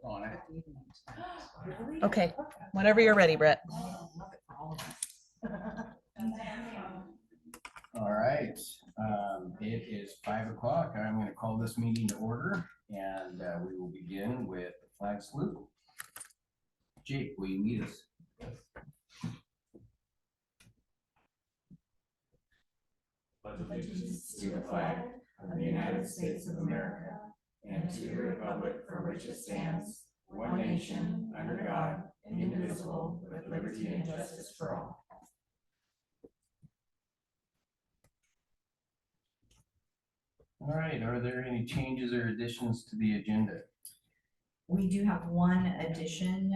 On it. Okay, whenever you're ready, Brett. All right, it is 5 o'clock. I'm going to call this meeting to order, and we will begin with the flag salute. Jake, will you lead us? Pledge allegiance to the flag of the United States of America and to the republic for which it stands, one nation, under God, indivisible, with liberty and justice for all. All right, are there any changes or additions to the agenda? We do have one addition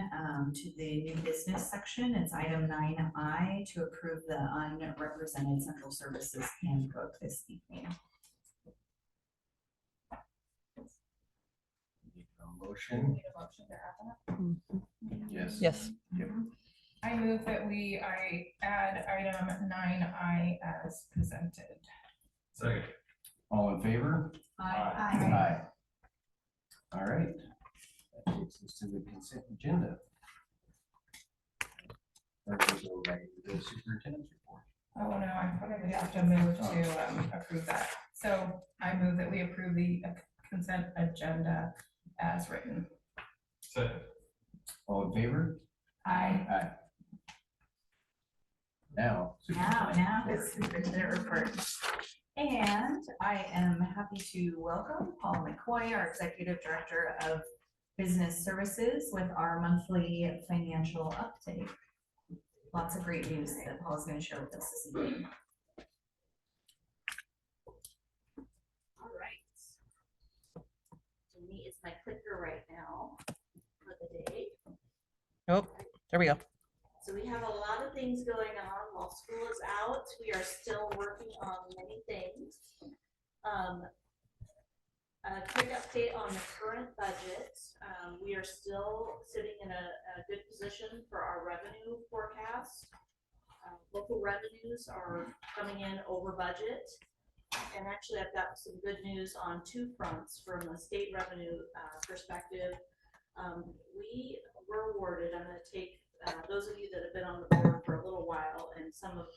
to the new business section. It's item 9I to approve the unrepresented central services handbook this evening. A motion? Yes. Yes. Yep. I move that I add item 9I as presented. Second. All in favor? Aye. All right. That takes us to the consent agenda. Or we go right to the superintendent's report. Oh, no, I probably have to move to approve that. So I move that we approve the consent agenda as written. Second. All in favor? Aye. Aye. Now. Now it's superintendent report. And I am happy to welcome Paul McCoy, our Executive Director of Business Services, with our monthly financial update. Lots of great news that Paul is going to share with us this evening. All right. To me, it's my clicker right now for the day. Oh, there we go. So we have a lot of things going on while school is out. We are still working on many things. A quick update on the current budget. We are still sitting in a good position for our revenue forecast. Local revenues are coming in over budget. And actually, I've got some good news on two fronts from a state revenue perspective. We were awarded, I'm going to take those of you that have been on the board for a little while, and some of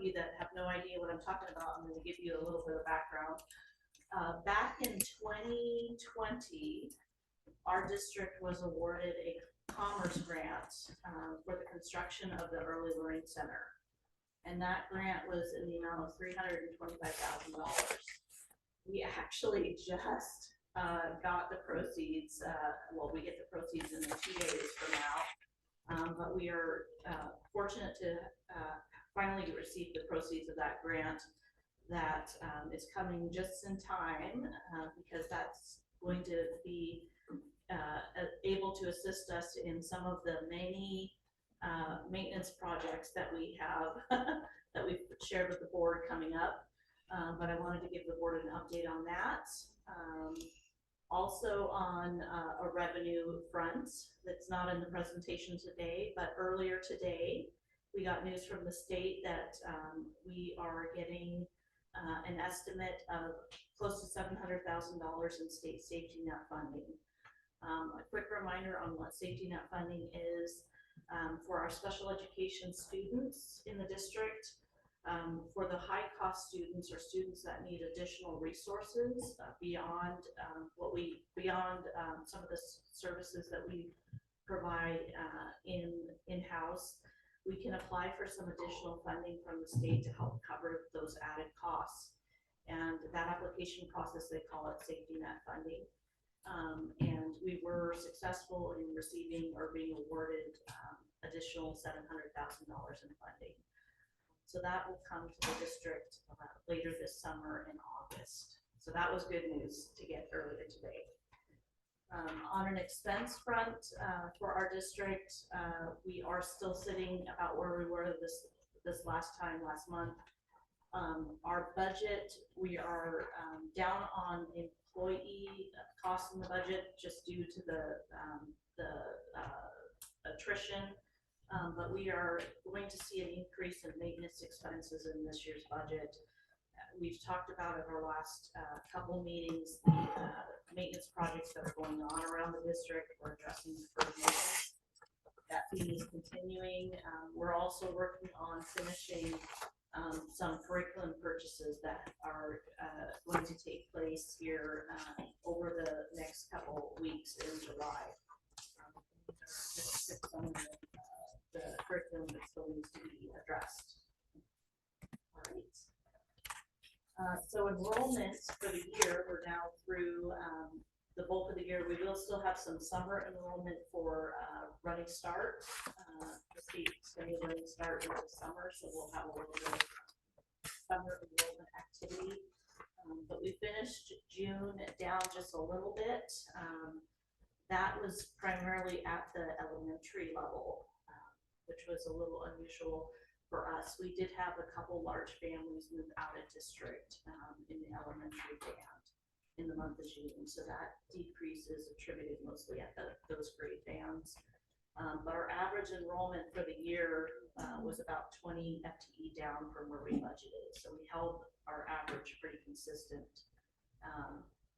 you that have no idea what I'm talking about, I'm going to give you a little bit of background. Back in 2020, our district was awarded a commerce grant for the construction of the Early Learning Center. And that grant was in the amount of $325,000. We actually just got the proceeds. Well, we get the proceeds in 2 days from now. But we are fortunate to finally receive the proceeds of that grant that is coming just in time because that's going to be able to assist us in some of the many maintenance projects that we have that we've shared with the board coming up. But I wanted to give the board an update on that. Also on a revenue front that's not in the presentation today, but earlier today, we got news from the state that we are getting an estimate of close to $700,000 in state safety net funding. A quick reminder on what safety net funding is for our special education students in the district. For the high cost students or students that need additional resources beyond some of the services that we provide in-house, we can apply for some additional funding from the state to help cover those added costs. And that application process, they call it safety net funding. And we were successful in receiving or being awarded additional $700,000 in funding. So that will come to the district later this summer in August. So that was good news to get earlier today. On an expense front for our district, we are still sitting about where we were this last month. Our budget, we are down on employee costs in the budget just due to the attrition. But we are going to see an increase in maintenance expenses in this year's budget we've talked about at our last couple meetings, the maintenance projects that are going on around the district. We're addressing for maintenance. That theme is continuing. We're also working on finishing some curriculum purchases that are going to take place here over the next couple weeks in July. Just some of the curriculum that still needs to be addressed. All right. So enrollment for the year, we're now through the bulk of the year. We will still have some summer enrollment for Running Start. The state's going to Running Start in the summer, so we'll have a little bit of summer enrollment activity. But we finished June down just a little bit. That was primarily at the elementary level, which was a little unusual for us. We did have a couple large families move out of district in the elementary band in the month of June. So that decrease is attributed mostly at those grade bands. But our average enrollment for the year was about 20 FTE down from where we budgeted. So we held our average pretty consistent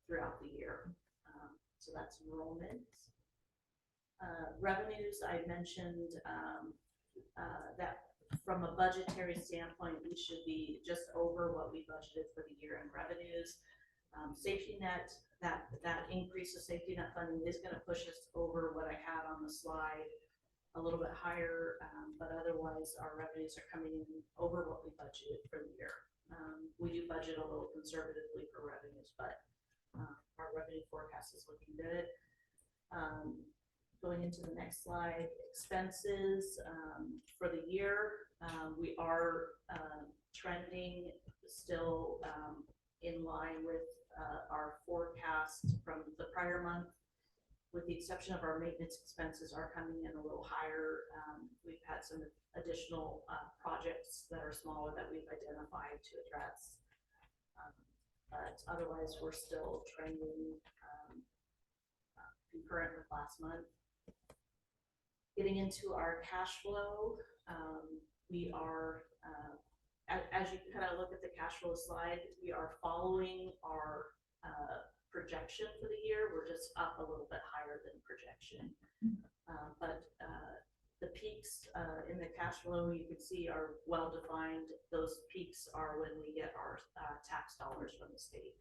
throughout the year. So that's enrollment. Revenues, I mentioned that from a budgetary standpoint, we should be just over what we budgeted for the year in revenues. Safety net, that increase of safety net funding is going to push us over what I had on the slide, a little bit higher, but otherwise our revenues are coming in over what we budgeted for the year. We do budget a little conservatively for revenues, but our revenue forecast is looking good. Going into the next slide, expenses for the year, we are trending still in line with our forecast from the prior month, with the exception of our maintenance expenses are coming in a little higher. We've had some additional projects that are smaller that we've identified to address. But otherwise, we're still trending concurrent with last month. Getting into our cash flow, we are, as you kind of look at the cash flow slide, we are following our projection for the year. We're just up a little bit higher than projection. But the peaks in the cash flow, you can see, are well defined. Those peaks are when we get our tax dollars from the state.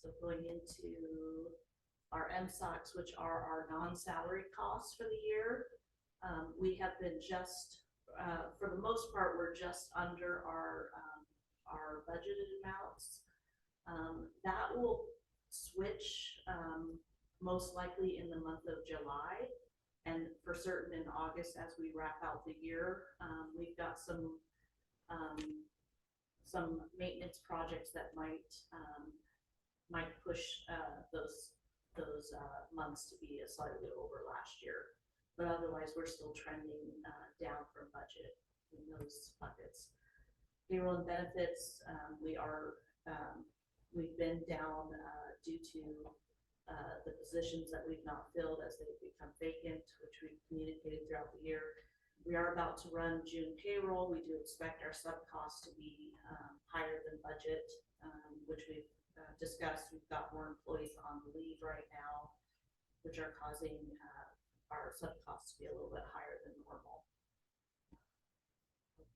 So going into our MSOCs, which are our non-salary costs for the year, we have been just, for the most part, we're just under our budgeted amounts. That will switch most likely in the month of July, and for certain in August as we wrap out the year. We've got some maintenance projects that might push those months to be slightly over last year, but otherwise we're still trending down from budget in those buckets. Payroll and benefits, we've been down due to the positions that we've not filled as they become vacant, which we've communicated throughout the year. We are about to run June payroll. We do expect our sub costs to be higher than budget, which we've discussed. We've got more employees on leave right now, which are causing our sub costs to be a little bit higher than normal.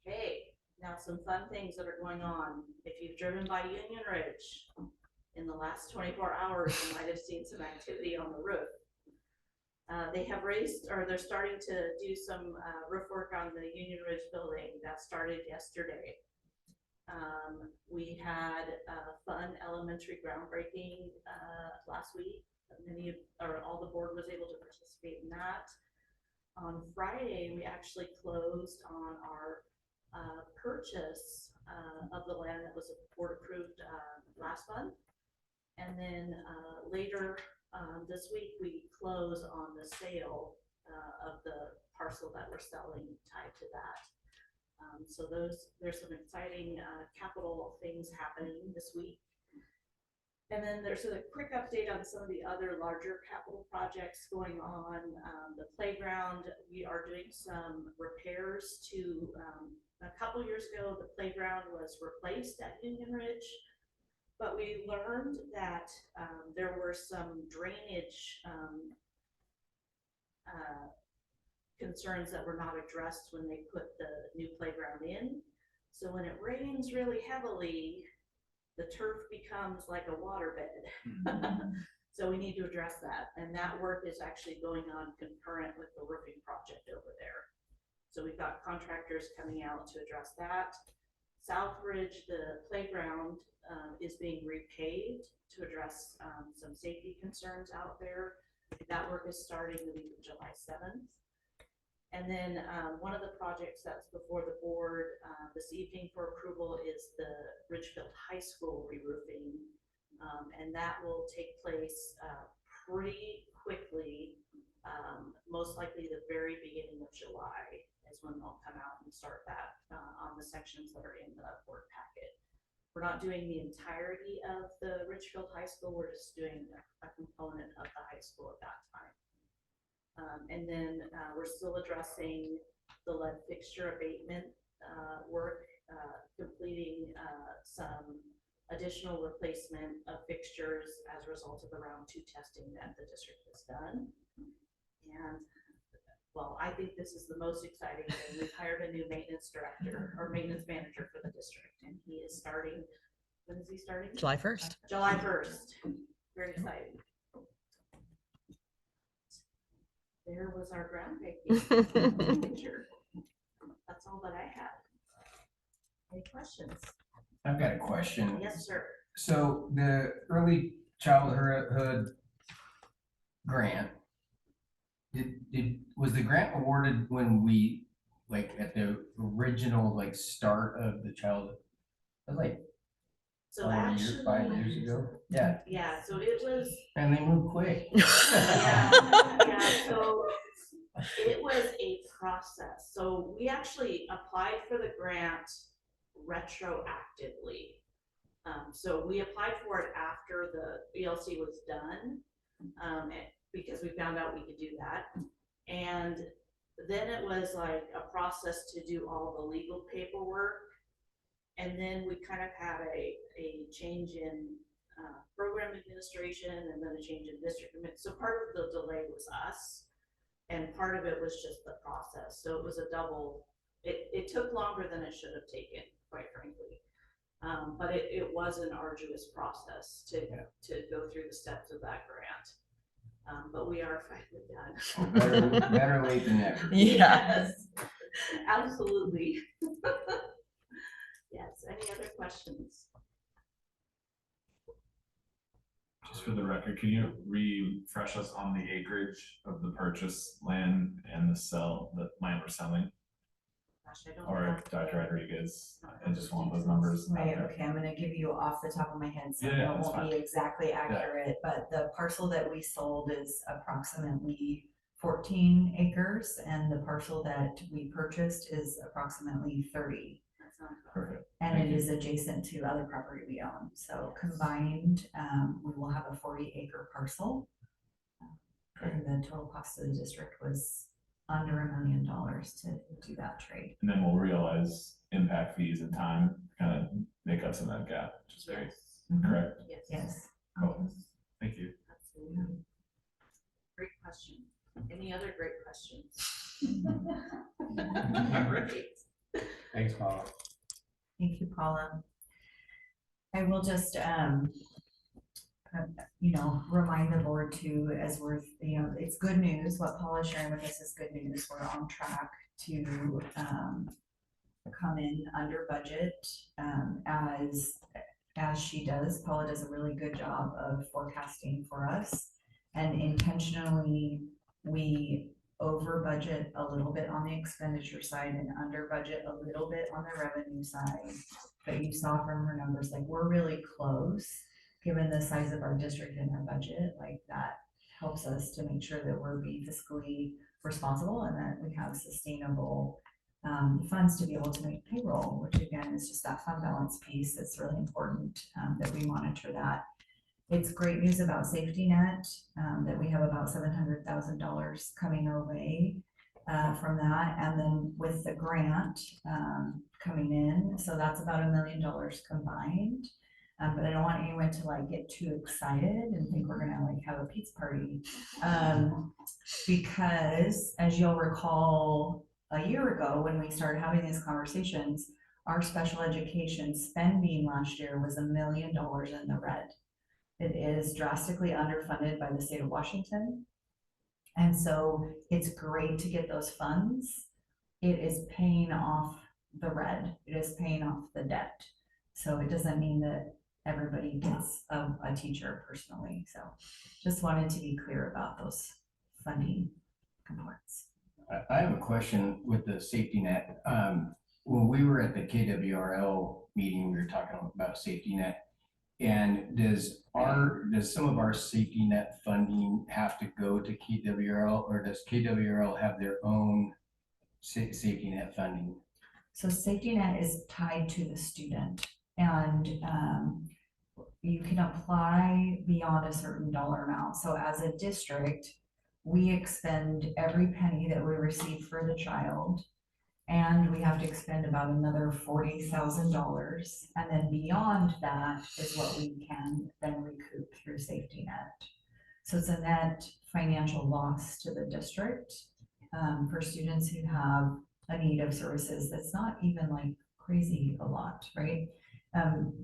Okay, now some fun things that are going on. If you've driven by Union Ridge in the last 24 hours, you might have seen some activity on the roof. They have raised, or they're starting to do some roof work on the Union Ridge building. That started yesterday. We had a fun elementary groundbreaking last week. All the board was able to participate in that. On Friday, we actually closed on our purchase of the land that was board approved last month. And then later this week, we close on the sale of the parcel that we're selling tied to that. So there's some exciting capital things happening this week. And then there's a quick update on some of the other larger capital projects going on. The playground, we are doing some repairs to, a couple years ago, the playground was replaced at Union Ridge, but we learned that there were some drainage concerns that were not addressed when they put the new playground in. So when it rains really heavily, the turf becomes like a waterbed. So we need to address that. And that work is actually going on concurrent with the roofing project over there. So we've got contractors coming out to address that. Southridge, the playground is being repaved to address some safety concerns out there. That work is starting the week of July 7th. And then one of the projects that's before the board this evening for approval is the Ridgefield High School re-roofing. And that will take place pretty quickly, most likely the very beginning of July is when they'll come out and start that on the sections that are in the board packet. We're not doing the entirety of the Ridgefield High School, we're just doing a component of the high school at that time. And then we're still addressing the lead fixture abatement work, completing some additional replacement of fixtures as a result of the round 2 testing that the district has done. And well, I think this is the most exciting thing. We've hired a new maintenance director or maintenance manager for the district, and he is starting. When is he starting? July 1st. July 1st. Very exciting. There was our groundbreaking picture. That's all that I have. Any questions? I've got a question. Yes, sir. So the early childhood grant, was the grant awarded when we, like, at the original, like, start of the childhood? Like So 5 years ago? Yeah, yeah, so it was, and they moved quick. yeah, so it was a process. So we actually applied for the grant retroactively. So we applied for it after the ELC was done, because we found out we could do that. And then it was like a process to do all the legal paperwork. And then we kind of had a change in program administration and then a change in district. So part of the delay was us and part of it was just the process. So it was a double, it took longer than it should have taken, quite frankly. But it was an arduous process to go through the steps of that grant. But we are finally done. Better late than never. Yeah. Yes, absolutely. Yes, any other questions? Just for the record, can you refresh us on the acreage of the purchase land and the land we're selling? Gosh, I don't Or have Dr. Rodriguez, I just want those numbers. Right, okay, I'm gonna give you off the top of my head, so Yeah, it that's won't be exactly accurate, but the parcel that we sold is approximately 14 acres, and the parcel that we purchased is approximately 30. That's not Perfect. And Thank it you. is adjacent to other property we own, so combined, we will have a 40-acre parcel. And the total cost of the district was under $1 million to do that trade. And then we'll realize impact fees and time kind of make up some of that gap, which is great. Mhm. Correct. Yes. Yes. Cool. Thank you. Absolutely. Great question. Any other great questions? Thanks, Paul. Thank you, Paula. I will just, remind the board too, as we're, it's good news. What Paula is sharing with us is good news. We're on track to come in under budget as she does. Paula does a really good job of forecasting for us, and intentionally we over budget a little bit on the expenditure side and under budget a little bit on the revenue side. But you saw from her numbers, like, we're really close given the size of our district and our budget. Like, that helps us to make sure that we're being fiscally responsible and that we have sustainable funds to be able to make payroll, which again is just that fund balance piece. That's really important that we monitor that. It's great news about safety net, that we have about $700,000 coming our way from that. And then with the grant coming in, so that's about $1 million combined. But I don't want anyone to like get too excited and think we're gonna like have a pizza party. Because as you'll recall, a year ago when we started having these conversations, our special education spending last year was $1 million in the red. It is drastically underfunded by the state of Washington. And so it's great to get those funds. It is paying off the red. It is paying off the debt. So it doesn't mean that everybody gets a teacher personally. So just wanted to be clear about those funding components. I have a question with the safety net. When we were at the KWRL meeting, we were talking about safety net. And does some of our safety net funding have to go to KWRL, or does KWRL have their own safety net funding? So safety net is tied to the student, and you can apply beyond a certain dollar amount. So as a district, we expend every penny that we receive for the child, and we have to expend about another $40,000. And then beyond that is what we can then recoup through safety net. So it's a net financial loss to the district for students who have a need of services that's not even like crazy a lot, right?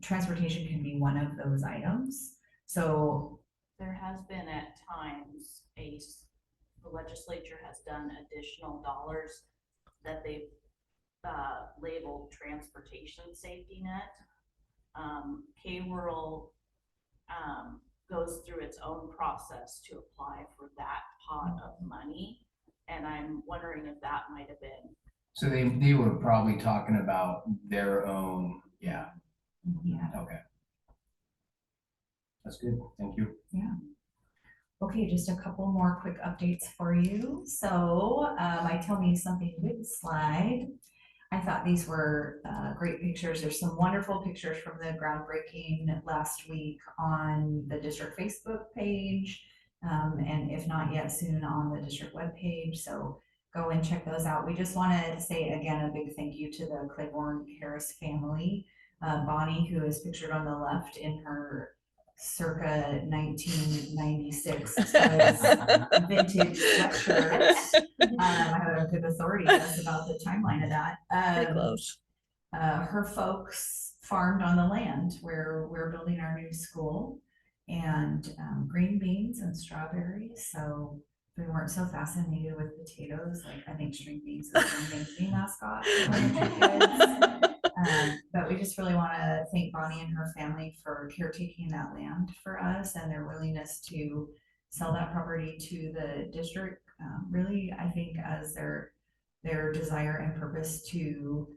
Transportation can be one of those items. So There has been at times the legislature has done additional dollars that they've labeled transportation safety net. K-Rural goes through its own process to apply for that pot of money. And I'm wondering if that might have been. So they were probably talking about their own, yeah. yeah. Okay. That's good, thank you. Yeah. Okay, just a couple more quick updates for you. So my Tell Me Something Good slide. I thought these were great pictures. There's some wonderful pictures from the groundbreaking last week on the district Facebook page. And if not yet, soon on the district webpage. So go and check those out. We just want to say again, a big thank you to the Claiborne Harris family. Bonnie, who is pictured on the left in her circa 1996 vintage sweatshirt. I have a good authority that's about the timeline of that. Pretty close. Her folks farmed on the land where we're building our new school, and green beans and strawberries. So we weren't so fascinated with potatoes. Like I think string beans is the main mascot for kids. But we just really want to thank Bonnie and her family for caretaking that land for us and their willingness to sell that property to the district. Really, I think as their desire and purpose to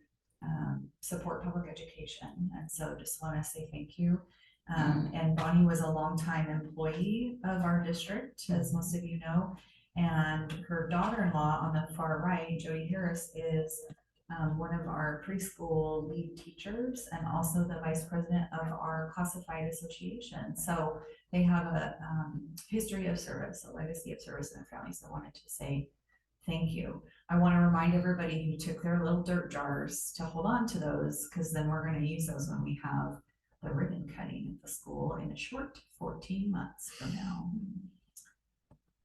support public education. And so just want to say thank you. And Bonnie was a longtime employee of our district, as most of you know. And her daughter-in-law on the far right, Jody Harris, is one of our preschool lead teachers and also the vice president of our classified association. So they have a history of service, a legacy of service in their family. So I wanted to say thank you. I want to remind everybody who took their little dirt jars to hold on to those, because then we're going to use those when we have the ribbon cutting at the school in a short 14 months from now.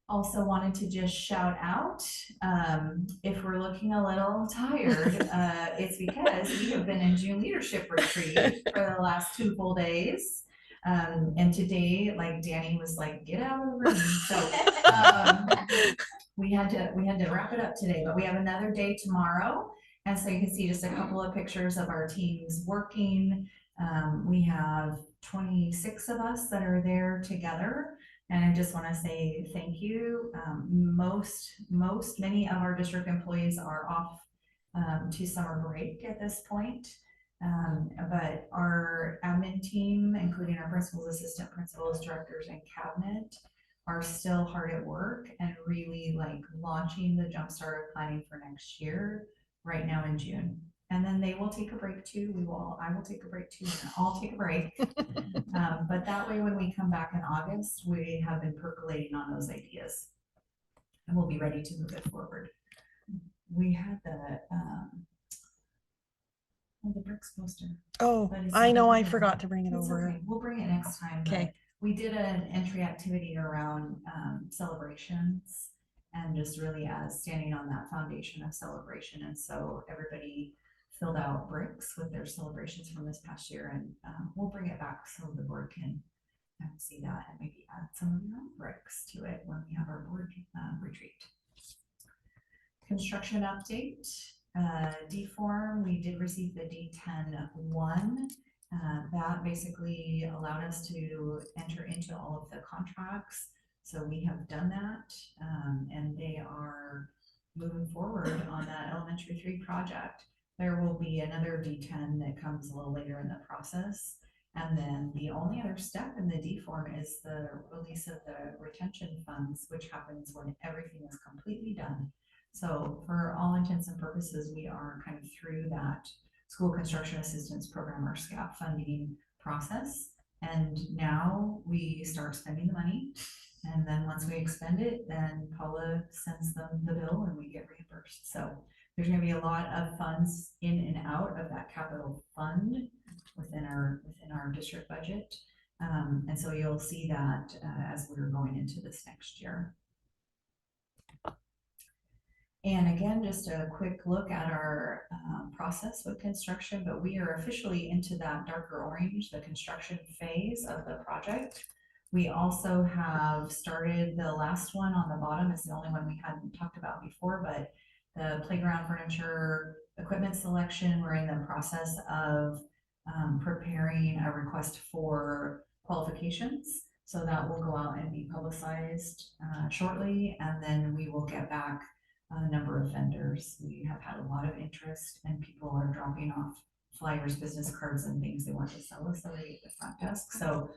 Also wanted to just shout out, if we're looking a little tired, it's because we have been in June leadership retreat for the last 2 full days. And today, like Danny was like, get out of the room. So we had to wrap it up today, but we have another day tomorrow. And so you can see just a couple of pictures of our teams working. We have 26 of us that are there together. And I just want to say thank you. Many of our district employees are off to summer break at this point. But our admin team, including our principals, assistant principals, directors, and cabinet, are still hard at work and really like launching the jumpstart of planning for next year right now in June. and then they will take a break too. I will take a break too, and I'll take a break. But that way, when we come back in August, we have been percolating on those ideas. And we'll be ready to move it forward. We had the bricks poster. Oh, But it's I know, I something- forgot to bring it It's over. okay. We'll bring it next time. but Okay. We did an entry activity around celebrations and just really as standing on that foundation of celebration. And so everybody filled out bricks with their celebrations from this past year, and we'll bring it back so the board can see that and maybe add some of their own bricks to it when we have our board retreat. Construction update. D form, we did receive the D10-1. That basically allowed us to enter into all of the contracts. So we have done that, and they are moving forward on that elementary 3 project. There will be another D10 that comes a little later in the process. And then the only other step in the D form is the release of the retention funds, which happens when everything is completely done. So for all intents and purposes, we are kind of through that school construction assistance program or SCAP funding process. And now we start spending the money. And then once we expend it, then Paula sends them the bill and we get reimbursed. So there's going to be a lot of funds in and out of that capital fund within our district budget. And so you'll see that as we're going into this next year. And again, just a quick look at our process with construction, but we are officially into that darker orange, the construction phase of the project. We also have started, the last one on the bottom is the only one we hadn't talked about before, but the playground furniture equipment selection, we're in the process of preparing a request for qualifications. So that will go out and be publicized shortly, and then we will get back a number of vendors. We have had a lot of interest and people are dropping off flyers, business cards and things they want to sell us already at the front desk. So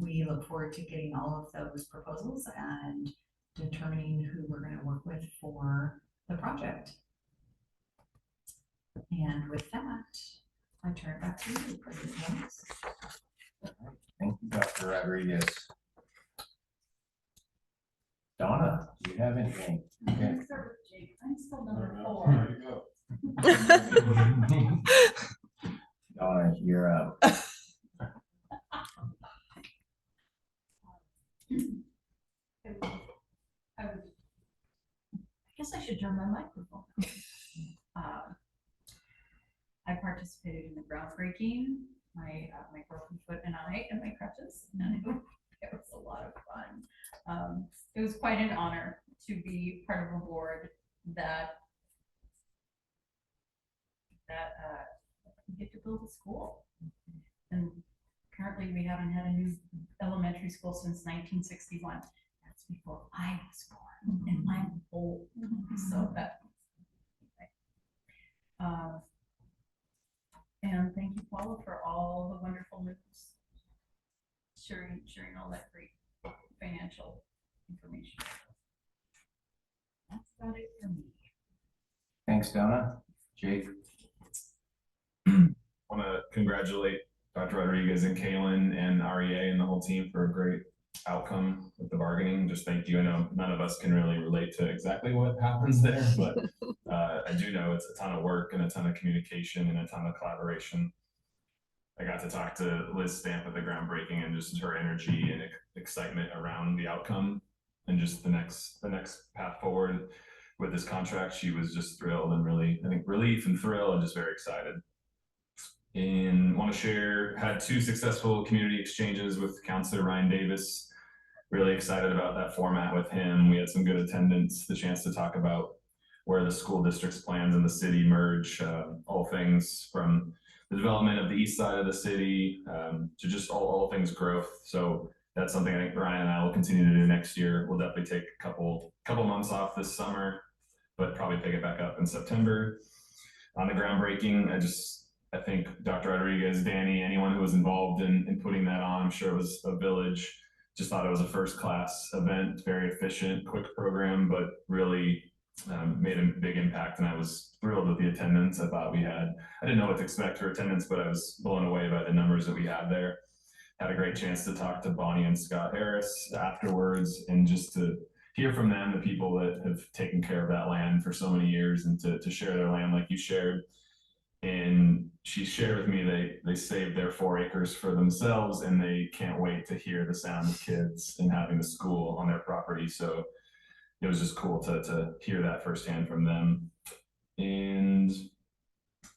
we look forward to getting all of those proposals and determining who we're going to work with for the project. And with that, I turn it back to you, President Jones. Thank you, Dr. Rodriguez. Donna, do you have anything? Okay. I'm still number 4. Donna, you're up. I guess I should turn my microphone on. I participated in the groundbreaking, my broken foot and I and my crutches, and it was a lot of fun. It was quite an honor to be part of a board that get to build a school. And currently we haven't had a new elementary school since 1961. That's before I was born, and I'm old, so that. And thank you, Paula, for all the wonderful news, sharing all that great financial information. That's about it for me. Thanks, Donna. Jake. Want to congratulate Dr. Rodriguez and Kaylin and REA and the whole team for a great outcome with the bargaining. Just thank you. I know none of us can really relate to exactly what happens there, but I do know it's a ton of work and a ton of communication and a ton of collaboration. I got to talk to Liz Stamp at the groundbreaking and just her energy and excitement around the outcome and just the next path forward with this contract. She was just thrilled and really, I think, relief and thrill and just very excited. And want to share, had 2 successful community exchanges with Councilor Ryan Davis. Really excited about that format with him. We had some good attendance, the chance to talk about where the school district's plans in the city merge, all things from the development of the east side of the city to just all things growth. So that's something I think Ryan and I will continue to do next year. We'll definitely take a couple months off this summer, but probably pick it back up in September. On the groundbreaking, I think Dr. Rodriguez, Danny, anyone who was involved in putting that on, I'm sure it was a village, just thought it was a first class event, very efficient, quick program, but really made a big impact, and I was thrilled with the attendance. I didn't know what to expect for attendance, but I was blown away by the numbers that we had there. Had a great chance to talk to Bonnie and Scott Harris afterwards, and just to hear from them, the people that have taken care of that land for so many years, and to share their land like you shared. And she shared with me they saved their 4 acres for themselves, and they can't wait to hear the sound of kids and having a school on their property. So it was just cool to hear that firsthand from them. And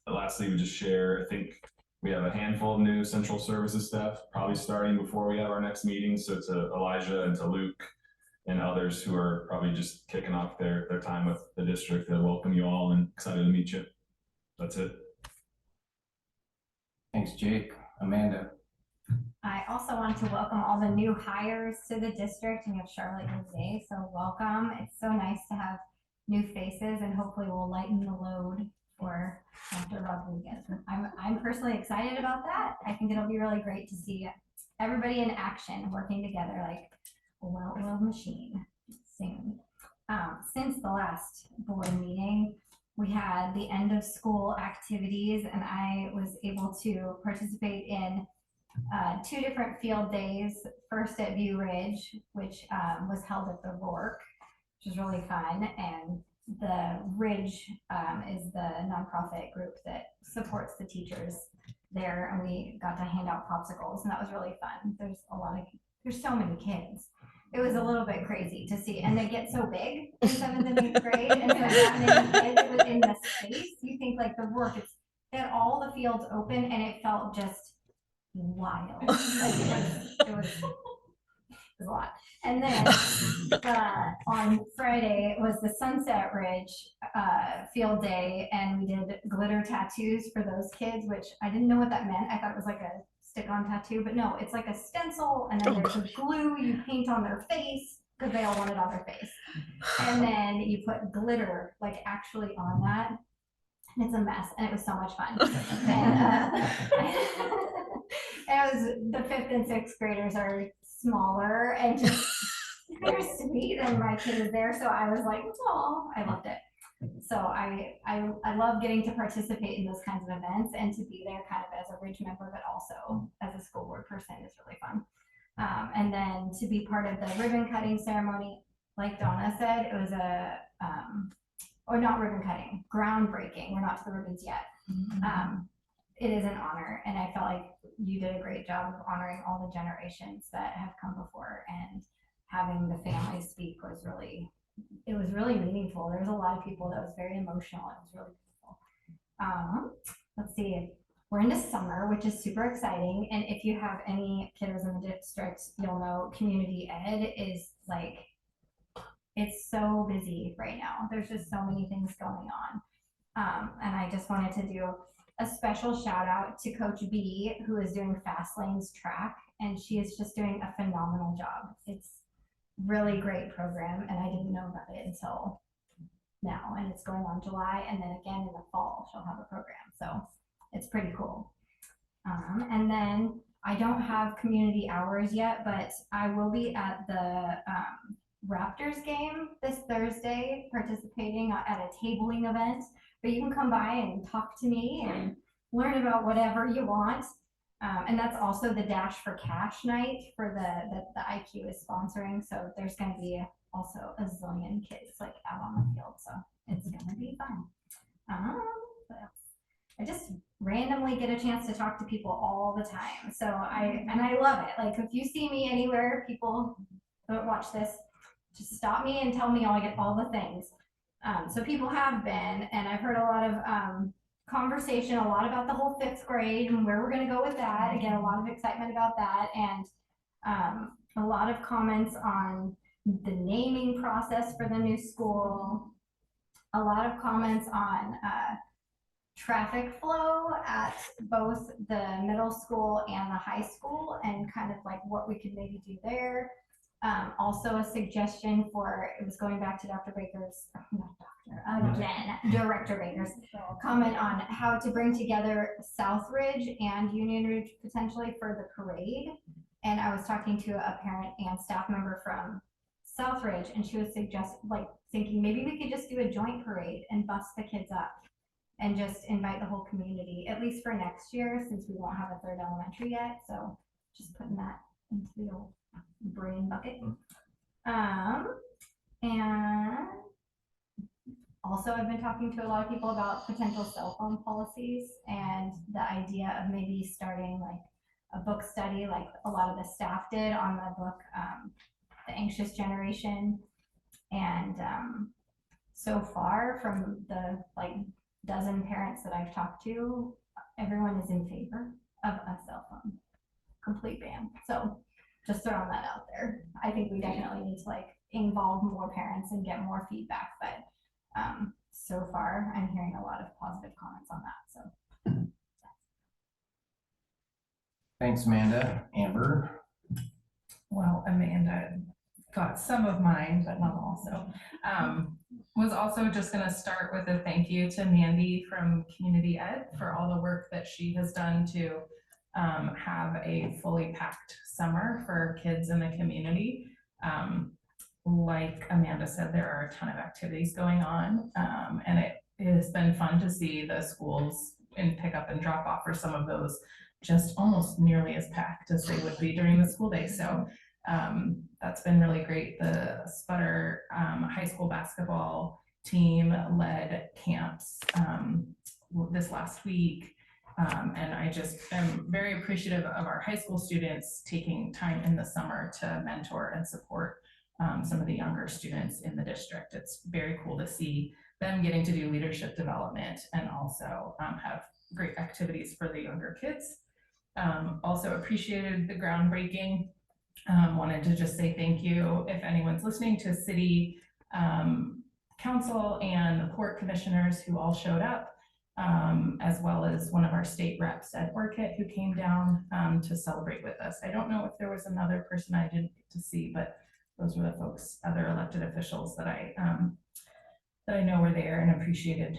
lastly, we just share, I think we have a handful of new central services staff probably starting before we have our next meeting. So to Elijah and to Luke and others who are probably just kicking off their time with the district, I welcome you all and excited to meet you. That's it. Thanks, Jake. Amanda. I also want to welcome all the new hires to the district, and you have Charlotte and Zay, so welcome. It's so nice to have new faces, and hopefully we'll lighten the load for Dr. Rodriguez. I'm personally excited about that. I think it'll be really great to see everybody in action, working together like a well-oiled machine soon. Since the last board meeting, we had the end of school activities, and I was able to participate in 2 different field days. First at View Ridge, which was held at the Rourke, which was really fun. And the Ridge is the nonprofit group that supports the teachers there, and we got to hand out popsicles, and that was really fun. There's so many kids. It was a little bit crazy to see, and they get so big in 7th and 8th grade, and so that many kids within the space. You think like the Rourke, they had all the fields open, and it felt just wild. Like it was a lot. And then on Friday was the Sunset Ridge field day, and we did glitter tattoos for those kids, which I didn't know what that meant. I thought it was like a stick-on tattoo, but no, it's like a stencil, and then there's a glue you paint on their face because they all want it on their face, and then you put glitter like actually on that. And it's a mess, and it was so much fun. And it was the 5th and 6th graders are smaller and just they're sweet, and my kid is there, so I was like, oh, I loved it. So I love getting to participate in those kinds of events, and to be there kind of as a Ridge member, but also as a school board person is really fun. And then to be part of the ribbon cutting ceremony, like Donna said, it was or not ribbon cutting, groundbreaking. We're not to the ribbons yet. It is an honor, and I felt like you did a great job of honoring all the generations that have come before, and having the families speak was really meaningful. There was a lot of people that was very emotional. It was really beautiful. Let's see, we're into summer, which is super exciting, and if you have any kiddos in the district, you'll know community ed is like, it's so busy right now. There's just so many things going on. And I just wanted to do a special shout out to Coach B, who is doing Fast Lanes track, and she is just doing a phenomenal job. It's really great program, and I didn't know about it until now, and it's going on July, and then again in the fall she'll have a program, so it's pretty cool. And then I don't have community hours yet, but I will be at the Raptors game this Thursday, participating at a tabling event. But you can come by and talk to me and learn about whatever you want. And that's also the Dash for Cash night for the IQ is sponsoring. So there's going to be also a zillion kids like out on the field. So it's going to be fun. I just randomly get a chance to talk to people all the time. So I love it. Like if you see me anywhere, people don't watch this, just stop me and tell me all the things. So people have been, and I've heard a lot of conversation, a lot about the whole 5th grade and where we're going to go with that. Again, a lot of excitement about that, and a lot of comments on the naming process for the new school. A lot of comments on traffic flow at both the middle school and the high school, and kind of like what we could maybe do there. Also a suggestion for, it was going back to Dr. Baker's, Director Baker's comment on how to bring together Southridge and Union Ridge potentially for the parade. And I was talking to a parent and staff member from Southridge, and she was thinking maybe we could just do a joint parade and bus the kids up and just invite the whole community, at least for next year, since we won't have a third elementary yet. So just putting that into the old brain bucket. And also, I've been talking to a lot of people about potential cell phone policies and the idea of maybe starting like a book study, like a lot of the staff did on the book, The Anxious Generation. And so far, from the dozen parents that I've talked to, everyone is in favor of a cell phone complete ban. So just throwing that out there. I think we definitely need to involve more parents and get more feedback, but so far I'm hearing a lot of positive comments on that. So Thanks, Amanda. Amber? Well, Amanda got some of mine, but not all. So was also just going to start with a thank you to Mandy from Community Ed for all the work that she has done to have a fully packed summer for kids in the community. Like Amanda said, there are a ton of activities going on, and it has been fun to see the schools in pickup and drop off for some of those just almost nearly as packed as they would be during the school day. So that's been really great. The Sputter high school basketball team led camps this last week. And I just am very appreciative of our high school students taking time in the summer to mentor and support some of the younger students in the district. It's very cool to see them getting to do leadership development and also have great activities for the younger kids. Also appreciated the groundbreaking. Wanted to just say thank you, if anyone's listening, to city council and the port commissioners who all showed up, as well as one of our state reps at Orchid who came down to celebrate with us. I don't know if there was another person I didn't get to see, but those were the folks, other elected officials that I know were there, and appreciated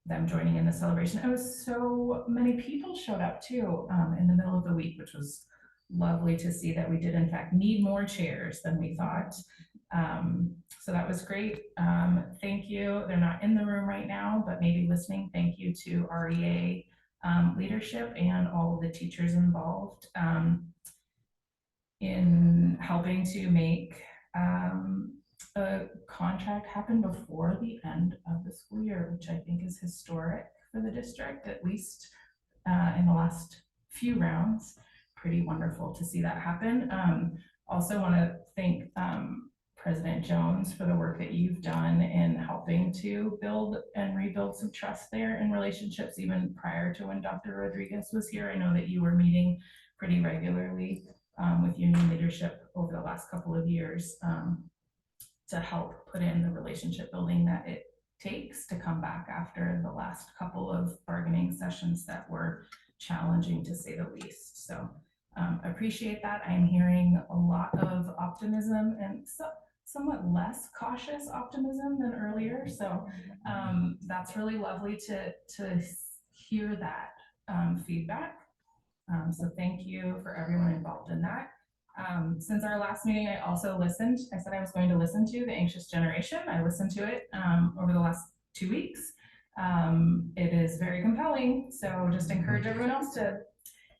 them joining in the celebration. It was so many people showed up too in the middle of the week, which was lovely to see that we did in fact need more chairs than we thought. So that was great. Thank you. They're not in the room right now, but maybe listening. Thank you to REA leadership and all of the teachers involved in helping to make a contract happen before the end of the school year, which I think is historic for the district, at least in the last few rounds. Pretty wonderful to see that happen. Also want to thank President Jones for the work that you've done in helping to build and rebuild some trust there in relationships, even prior to when Dr. Rodriguez was here. I know that you were meeting pretty regularly with union leadership over the last couple of years to help put in the relationship building that it takes to come back after the last couple of bargaining sessions that were challenging, to say the least. So appreciate that. I'm hearing a lot of optimism and somewhat less cautious optimism than earlier. So that's really lovely to hear that feedback. So thank you for everyone involved in that. Since our last meeting, I also listened. I said I was going to listen to The Anxious Generation. I listened to it over the last 2 weeks. It is very compelling. So just encourage everyone else to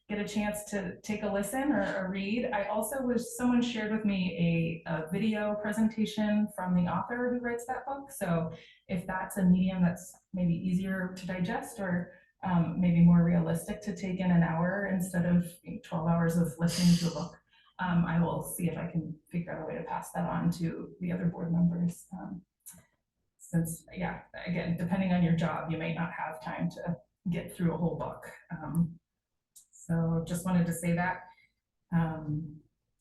get a chance to take a listen or a read. I also someone shared with me a video presentation from the author who writes that book. So if that's a medium that's maybe easier to digest, or maybe more realistic to take in an hour instead of 12 hours of listening to a book, I will see if I can figure out a way to pass that on to the other board members. Since, yeah, again, depending on your job, you may not have time to get through a whole book. So just wanted to say that.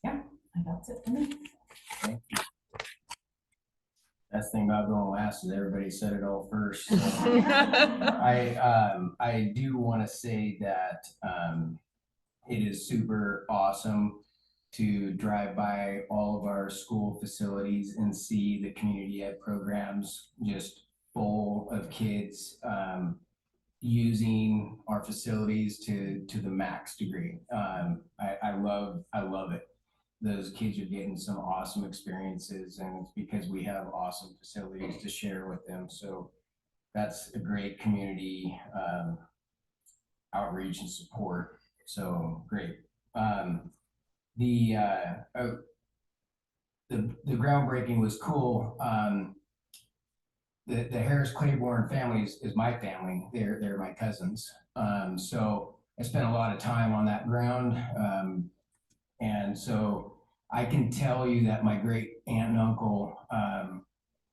Yeah, that's it for me. Thank you. Best thing about going last is everybody said it all first. So I do want to say that it is super awesome to drive by all of our school facilities and see the community ed programs just full of kids using our facilities to the max degree. I love it. those kids are getting some awesome experiences, and it's because we have awesome facilities to share with them. So that's a great community outreach and support. So great. The groundbreaking was cool. The Harris Claiborne family is my family. They're my cousins. So I spent a lot of time on that ground. And so I can tell you that my great aunt and uncle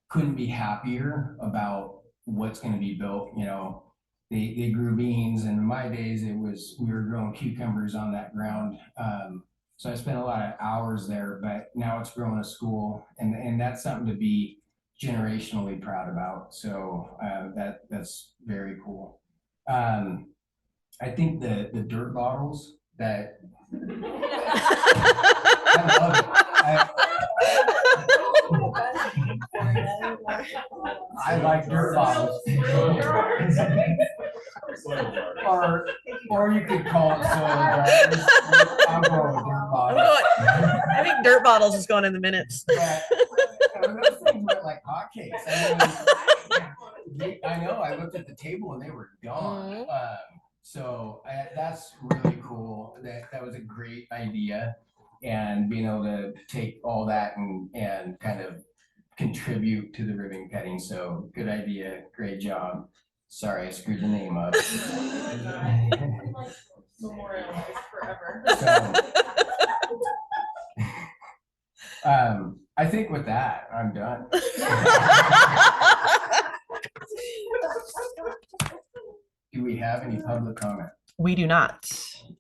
couldn't be happier about what's going to be built. You know, they grew beans, and in my days we were growing cucumbers on that ground. So I spent a lot of hours there, but now it's growing a school, and that's something to be generationally proud about. So that's very cool. I think the dirt bottles that I love it. I like dirt bottles. or you could call it soil jars. I'm going with dirt bottles. I think dirt bottles is going in the minutes. But those things were like hotcakes. I know. I looked at the table and they were gone. So that's really cool. That was a great idea, and being able to take all that and kind of contribute to the ribbon cutting. So good idea. Great job. Sorry, I screwed the name up. Memorialized forever. So, I think with that, I'm done. Do we have any public comment? We do not.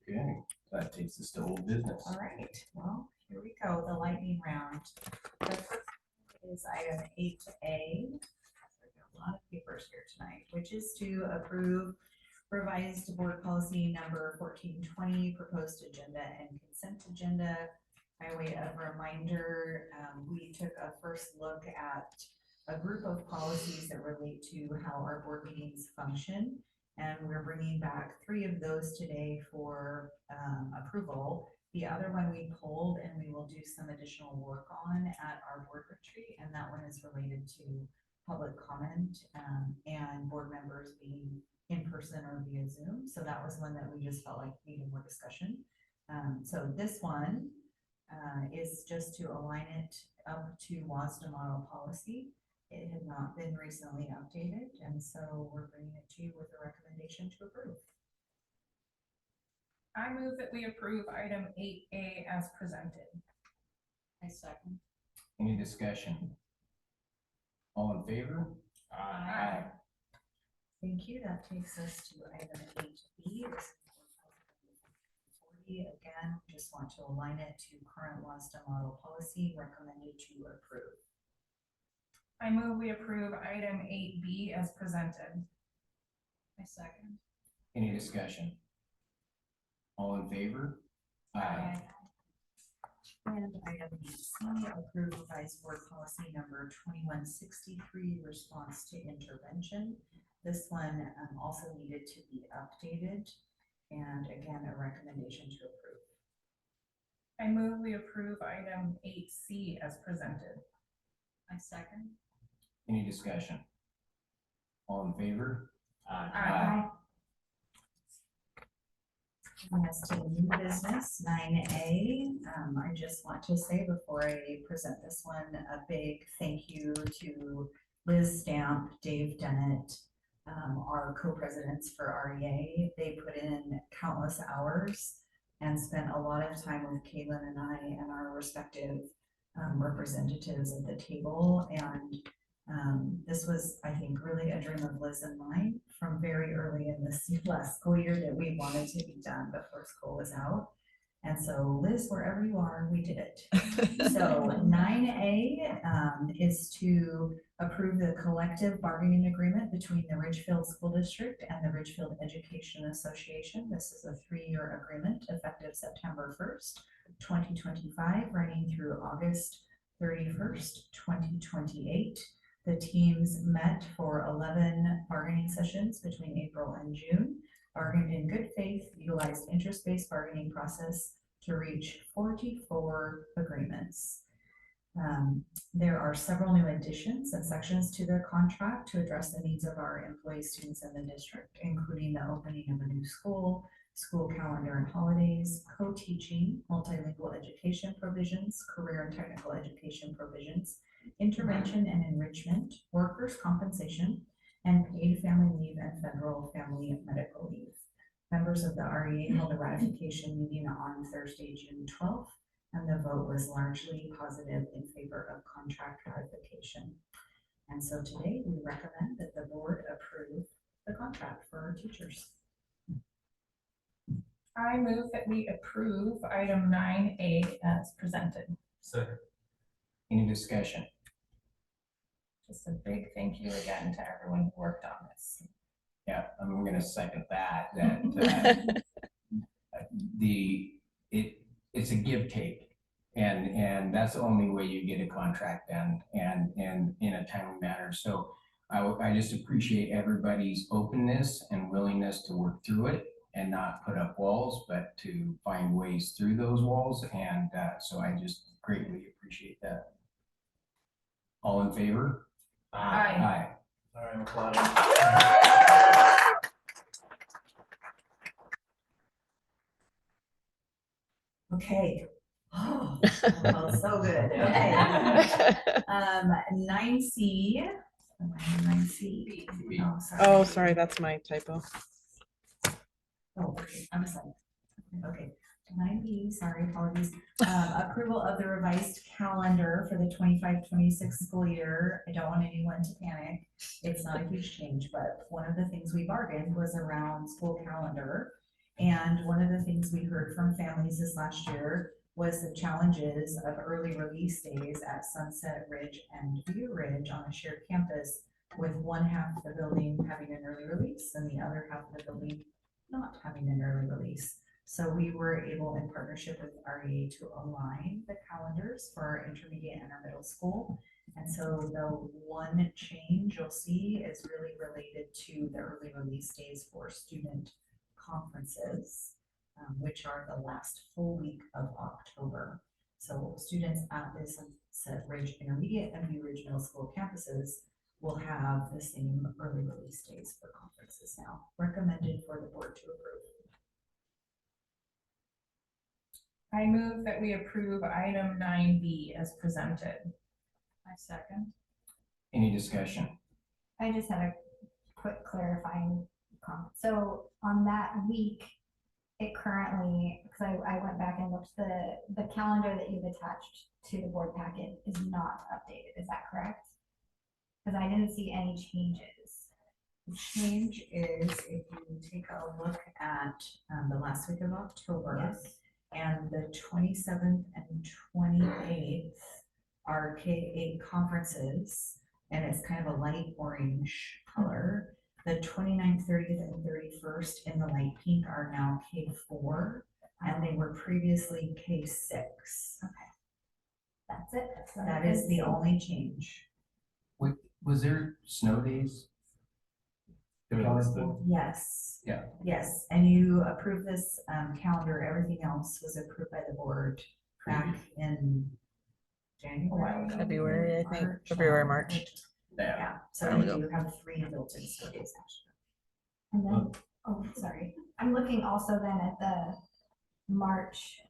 Okay, that takes us to old business. All right, well, here we go, the lightning round. The first is item 8A. A lot of papers here tonight, which is to approve revised board policy number 1420, proposed agenda and consent agenda. By way of reminder, we took a first look at a group of policies that relate to how our board meetings function. And we're bringing back 3 of those today for approval. The other one we pulled, and we will do some additional work on at our board retreat. And that one is related to public comment and board members being in person or via Zoom. So that was one that we just felt like needed more discussion. So this one is just to align it up to WASDA model policy. It had not been recently updated, and so we're bringing it to you with a recommendation to approve. I move that we approve item 8A as presented. I second. Any discussion? All in favor? Aye. Thank you. That takes us to item 8B. Again, we just want to align it to current WASDA model policy, recommended to approve. I move we approve item 8B as presented. I second. Any discussion? All in favor? Aye. And item 8C, approve revised board policy number 2163, response to intervention. This one also needed to be updated, and again, a recommendation to approve. I move we approve item 8C as presented. I second. Any discussion? All in favor? Aye. As to new business, 9A, I just want to say before I present this one, a big thank you to Liz Stamp, Dave Dennett, our co-presidents for REA. They put in countless hours and spent a lot of time with Caitlin and I and our respective representatives at the table. And this was, I think, really a dream of Liz and mine from very early in this last school year that we wanted to be done before school was out. And so Liz, wherever you are, we did it. So 9A is to approve the collective bargaining agreement between the Ridgefield School District and the Ridgefield Education Association. This is a 3-year agreement effective September 1st, 2025, running through August 31st, 2028. The teams met for 11 bargaining sessions between April and June, bargained in good faith, utilized interest-based bargaining process, to reach 44 agreements. There are several new additions and sections to the contract to address the needs of our employees, students in the district, including the opening of a new school, school calendar and holidays, co-teaching, multilingual education provisions, career and technical education provisions, intervention and enrichment, workers' compensation, and paid family leave and federal family medical leave. Members of the REA held a ratification meeting on Thursday, June 12th, and the vote was largely positive in favor of contract ratification. And so today we recommend that the board approve the contract for our teachers. I move that we approve item 9A as presented. Second. Any discussion? Just a big thank you again to everyone who worked on this. Yeah, I'm gonna second that, it's a give take. And that's the only way you get a contract done and in a timely manner. So I just appreciate everybody's openness and willingness to work through it and not put up walls, but to find ways through those walls. And so I just greatly appreciate that. All in favor? Aye. All right, I'm applauding. Okay. Oh, that felt so good. Okay. 9C. 9C. Oh, sorry. Oh, sorry, that's my typo. Oh, okay, I'm sorry. Okay, 9B, sorry, apologies. Approval of the revised calendar for the 25-26 school year. I don't want anyone to panic. It's not a huge change, but one of the things we bargained was around school calendar. And one of the things we heard from families this last year was the challenges of early release days at Sunset Ridge and View Ridge on a shared campus, with one half of the building having an early release and the other half of the building not having an early release. So we were able, in partnership with REA, to align the calendars for our intermediate and our middle school. And so the one change you'll see is really related to the early release days for student conferences, which are the last full week of October. So students at the Sunset Ridge Intermediate and View Ridge Middle School campuses will have the same early release days for conferences now. Recommended for the board to approve. I move that we approve item 9B as presented. I second. Any discussion? I just had a quick clarifying comment. So on that week, it currently, because I went back and looked, the calendar that you've attached to the board packet is not updated. Is that correct? Because I didn't see any changes. The change is if you take a look at the last week of October, and the 27th and 28th are K-8 conferences, and it's kind of a light orange color. The 29th, 30th, and 31st in the light pink are now K4, and they were previously K6. Okay. That's it. That's what I That is did the see. only change. Was there snow days? Yes. Yeah. Yes, and you approved this calendar. Everything else was approved by the board back in January. February, I think. March, February, March. Yeah. Yeah, so There we you go. do have 3 built-in snow days actually. And then, oh, sorry. I'm looking also then at the March,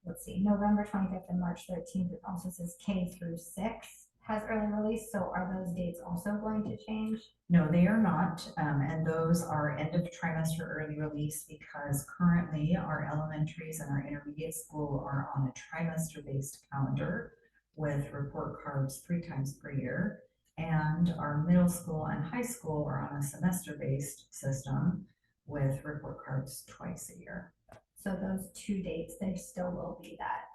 let's see, November 25th and March 13th. It also says K through 6 has early release. So are those dates also going to change? No, they are not, and those are end of trimester early release because currently our elementaries and our intermediate school are on a trimester-based calendar with report cards 3 times per year, and our middle school and high school are on a semester-based system with report cards twice a year. So those 2 dates, there still will be that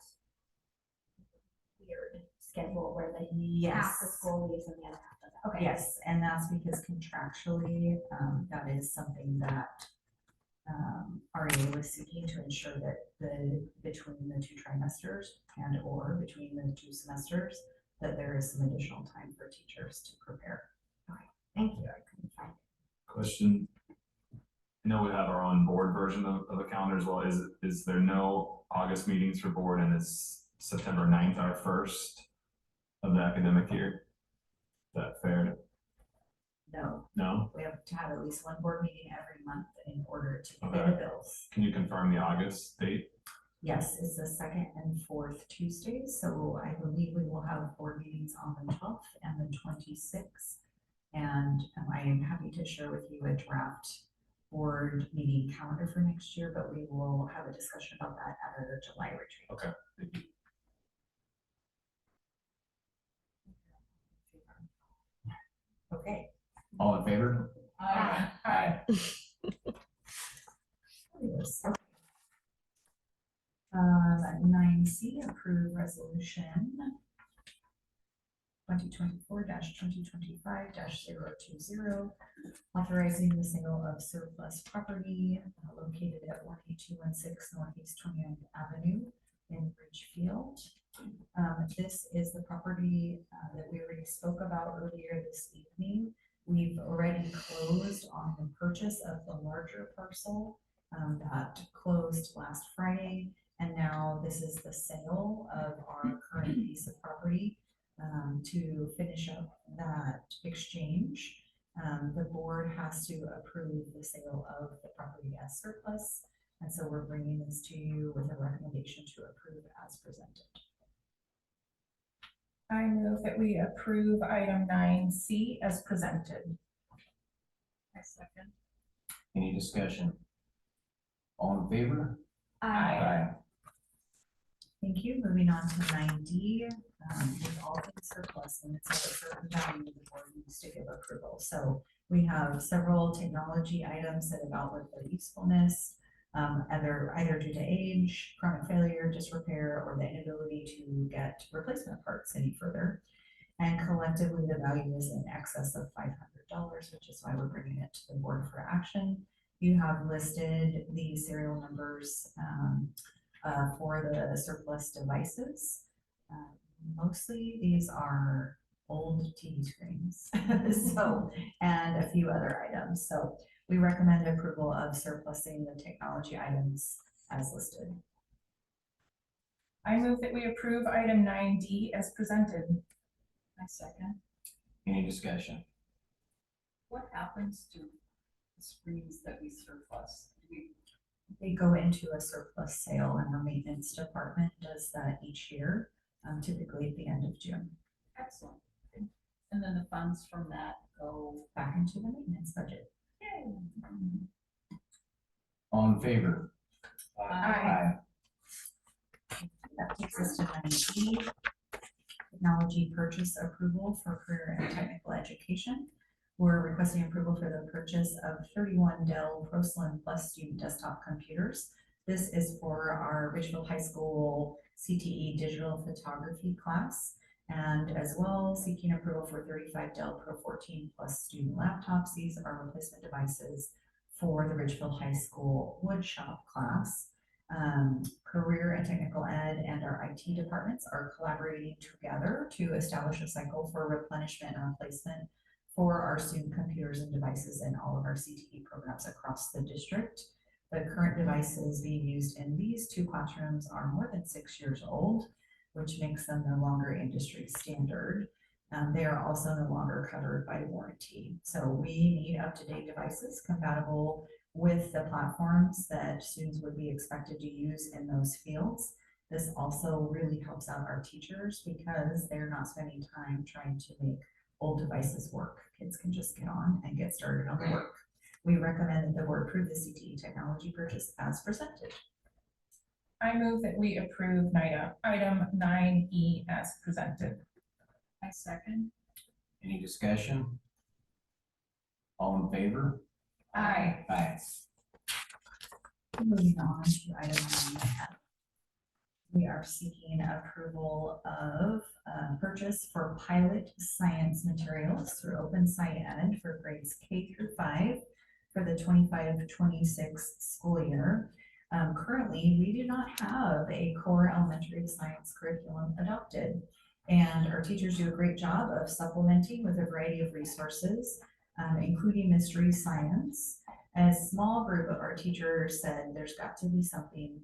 weird schedule where the half the Yes. school leaves and the other half doesn't. Okay. Yes, and that's because contractually, that is something that REA was seeking to ensure that between the 2 trimesters and or between the 2 semesters, that there is some additional time for teachers to prepare. Thank you. I couldn't find it. Question. I know we have our own board version of a calendar as well. Is there no August meetings for board, and it's September 9th, our first of the academic year. Is that fair? No, No? we have to have at least one board meeting every month in order to pay Okay. the bills. Can you confirm the August date? Yes, it's the second and fourth Tuesdays, so I believe we will have board meetings on the 12th and the 26th. And I am happy to share with you a draft board meeting calendar for next year, but we will have a discussion about that at our July retreat. Okay, thank you. Okay. All in favor? Aye. Aye. Yes. 9C, approve resolution 2024-2025-020, authorizing the sale of surplus property located at 18216 Northeast 29th Avenue in Ridgefield. This is the property that we already spoke about earlier this evening. We've already closed on the purchase of the larger parcel that closed last Friday. And now this is the sale of our current piece of property to finish up that exchange. The board has to approve the sale of the property as surplus. And so we're bringing this to you with a recommendation to approve as presented. I move that we approve item 9C as presented. I second. Any discussion? All in favor? Aye. Thank you. Moving on to 9D, with all things surplus and it's of a certain value, the board needs to give approval. So we have several technology items that have outlived their usefulness, either due to age, chronic failure, disrepair, or the inability to get replacement parts any further. And collectively, the value is in excess of $500, which is why we're bringing it to the board for action. You have listed the serial numbers for the surplus devices. Mostly these are old TV screens, so, and a few other items. So we recommend approval of surplusing the technology items as listed. I move that we approve item 9D as presented. I second. Any discussion? What happens to the screens that we surplus? Do we They go into a surplus sale and our maintenance department does that each year, typically at the end of June, Excellent. And then the funds from that go. back into the maintenance budget. Yay. All in favor? Aye. That takes us to 9E, technology purchase approval for career and technical education. We're requesting approval for the purchase of 31 Dell ProSlim Plus student desktop computers. This is for our Ridgefield High School CTE digital photography class, and as well seeking approval for 35 Dell Pro 14 Plus student laptops. These are replacement devices for the Ridgefield High School woodshop class. Career and technical ed and our IT departments are collaborating together to establish a cycle for replenishment and replacement for our student computers and devices in all of our CTE programs across the district. The current devices being used in these two classrooms are more than 6 years old, which makes them no longer industry standard. They are also no longer covered by warranty. So we need up-to-date devices compatible with the platforms that students would be expected to use in those fields. This also really helps out our teachers because they're not spending time trying to make old devices work. Kids can just get on and get started on the work. We recommend that the board approve the CTE technology purchase as presented. I move that we approve item 9E as presented. I second. Any discussion? All in favor? Aye. Aye. Moving on to item 9F. We are seeking approval of purchase for pilot science materials through Open Sci Ed for grades K through 5 for the 25-26 school year. Currently, we do not have a core elementary science curriculum adopted, and our teachers do a great job of supplementing with a variety of resources, including mystery science. A small group of our teachers said there's got to be something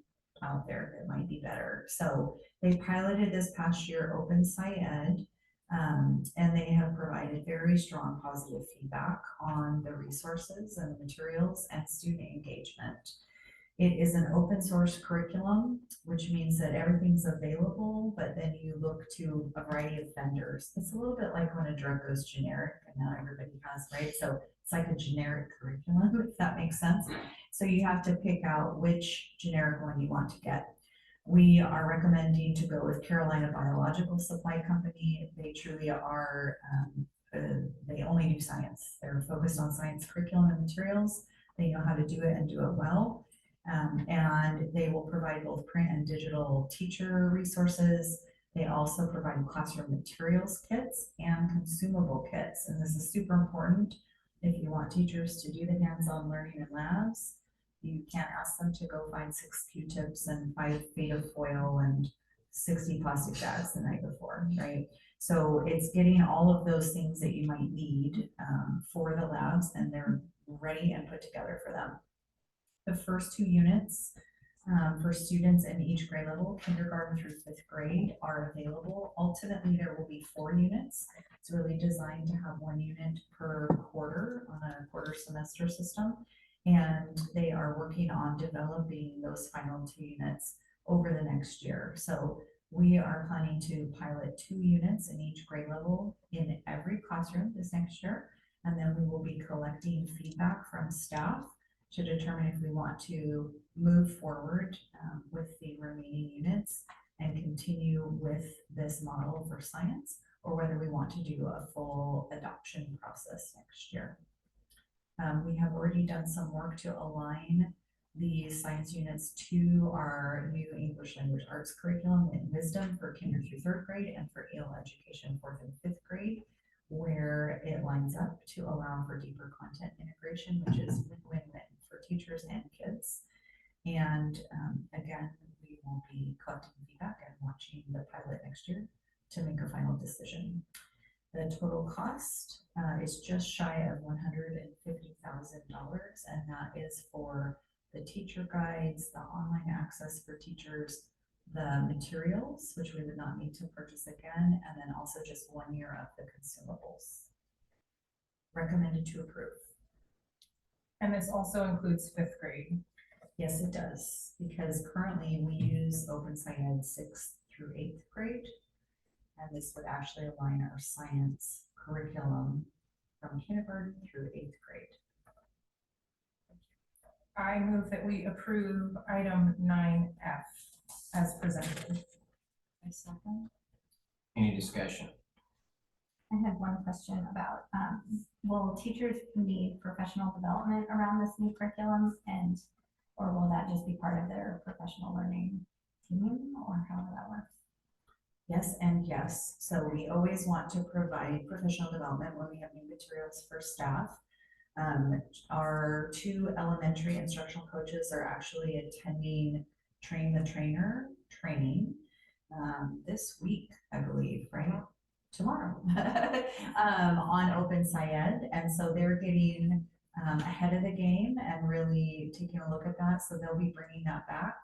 out there that might be better. So they piloted this past year Open SciEd, and they have provided very strong positive feedback on the resources and the materials and student engagement. It is an open source curriculum, which means that everything's available, but then you look to a variety of vendors. It's a little bit like when a drug goes generic and now everybody has, right? So it's like a generic curriculum, if that makes sense. So you have to pick out which generic one you want to get. We are recommending to go with Carolina Biological Supply Company. They truly are, they only do science. They're focused on science curriculum and materials. They know how to do it and do it well. And they will provide both print and digital teacher resources. They also provide classroom materials kits and consumable kits. And this is super important if you want teachers to do the hands-on learning in labs. You can't ask them to go find 6 Q-tips and 5 feet of foil and 60 plastic bags the night before, right? So it's getting all of those things that you might need for the labs, and they're ready and put together for them. The first 2 units for students in each grade level, kindergarten through 5th grade, are available. Ultimately, there will be 4 units. It's really designed to have 1 unit per quarter on a quarter semester system. And they are working on developing those final 2 units over the next year. So we are planning to pilot 2 units in each grade level in every classroom this next year. And then we will be collecting feedback from staff to determine if we want to move forward with the remaining units and continue with this model for science, or whether we want to do a full adoption process next year. We have already done some work to align the science units to our new English language arts curriculum in Wisdom for kinder through 3rd grade and for EL education 4th and 5th grade, where it lines up to allow for deeper content integration, which is win-win for teachers and kids. And again, we will be collecting feedback and watching the pilot next year to make a final decision. The total cost is just shy of $150,000, and that is for the teacher guides, the online access for teachers, the materials, which we would not need to purchase again, and then also just 1 year of the consumables. Recommended to approve. And this also includes 5th grade. Yes, it does, because currently we use Open SciEd 6th through 8th grade. And this would actually align our science curriculum from kindergarten through 8th grade. I move that we approve item 9F as presented. I second. Any discussion? I had one question about, will teachers need professional development around this new curriculum, and, or will that just be part of their professional learning team, or how will that work? Yes and yes. So we always want to provide professional development when we have new materials for staff. Our 2 elementary instructional coaches are actually attending Train the Trainer training this week, I believe, right? Tomorrow on Open SciEd. And so they're getting ahead of the game and really taking a look at that. So they'll be bringing that back.